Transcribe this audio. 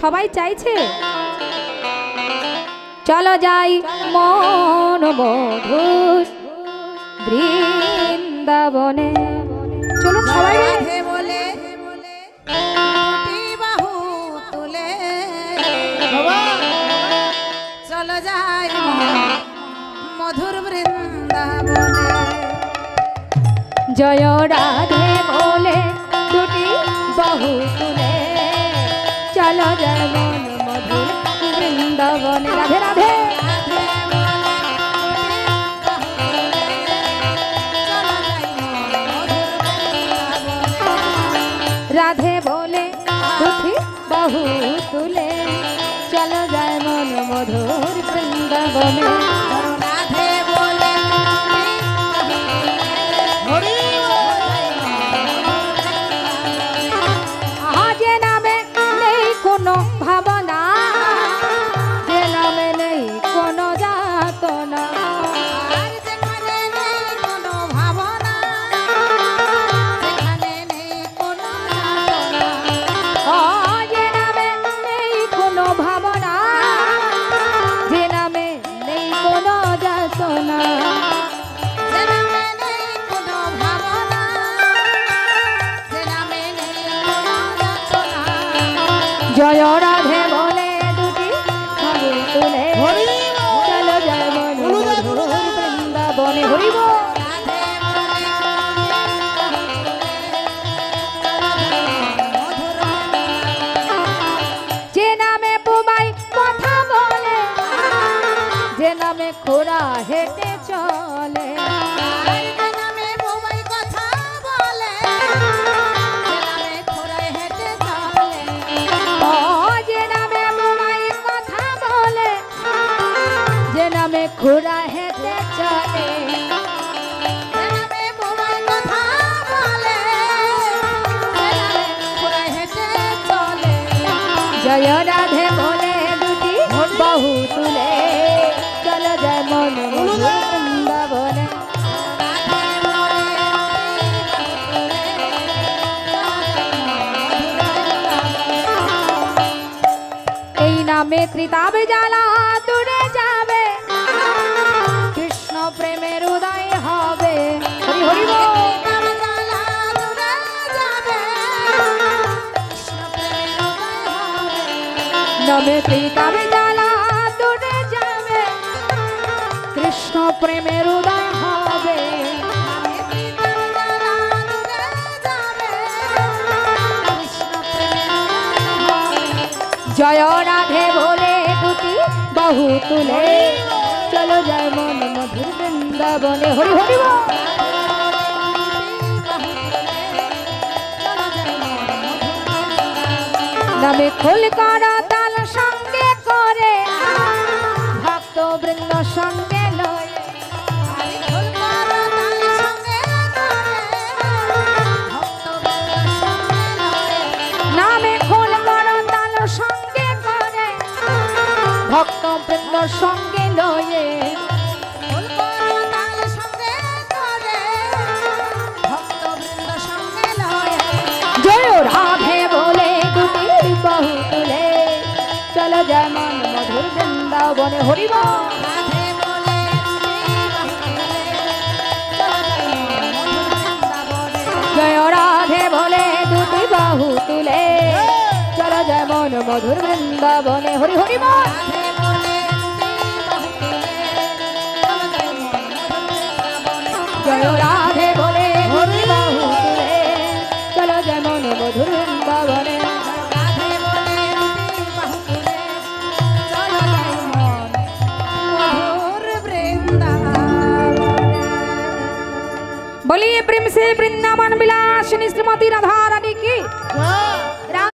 সবাই চাইছে চলো যাই মন মধুর বৃন্দাবনে। চলুন সবাই বলে বাহু তুলে চলো যাই মধুর বৃন্দাবনে। জয় রাধে বলে দুটি বাহু তুলে চলো যাই মন মধুর বৃন্দাবনে। রাধে রাধে রাধে বলে দুটি বাহু তুলে চলো যায় মন মধুর বৃন্দাবনে। রাধে বলে যে নামে নেই কোনো ভাবনা, যে নামে নেই কোনো যাতনা, আর যেখানে নেই কোনো ভাবনা, যেখানে নেই কোনো যাতনা। যে নামে নেই কোনো ভাবনা, যে নামে নেই কোনো যাতনা, যে নামে নেই কোনো ভাবনা, যে নামে নেই কোনো যাতনা। জয় রাধে বলে দুটি বাহু তুলে চলো যায় মন মধুর বৃন্দাবনে। হরি বল। রাধে বলে মধুর যে নামে বোমাই কথা বলে, যে নামে খোরা হেঁটে চলে, আর যে নামে বউবাই কথা বলে, যে নামে খোরায় হেঁটে চলে। যে নামে বোমাই কথা বলে, যে নামে খোরা হেঁটে চলে, যে নামে বউবাই কথা বলে, যে নামে খোরায় হেঁটে চলে। জয় রাধে বলে দুটি বাহু তুলে চলো যায় মন মধুর বৃন্দাবনে। রাধে বলে এই নামে ত্রিতাবে জ্বালা দূরে যাবে, কৃষ্ণ প্রেমের উদয় হবে। হরি হরি বল। নাম জ্বালা দূরে যাবে, কৃষ্ণ প্রেমের উদয় হবে। নামে ত্রিতাবে জ্বালা দূরে যাবে, কৃষ্ণ প্রেমের উদয় হবে। জয় রাধে বলে দুটি বাহু তুলে চলো যায় মন মধুর বৃন্দাবনে। হরি হরি বল। নামে খোল করা তাল সঙ্গে করে ভক্ত বৃন্দ সঙ্গে লয়, নামে খোল করা তাল সঙ্গে করে ভক্ত বৃন্দ সঙ্গে লয়ে। জয় রাধে বলে দুটি বাহু তুলে চলো যায় মন মধুর বৃন্দাবনে। হরি বল। জয় রাধে বলে দুটি বাহু তুলে চলো যায় মন মধুর বৃন্দাবনে। হরি হরি বল। জয় রাধে বলে দুটি বাহু তুলে চলো যায় মন মধুর বৃন্দাবনে। बोलिए प्रेम से वृंदावन विलासिनी श्रीमती राधा रानी की।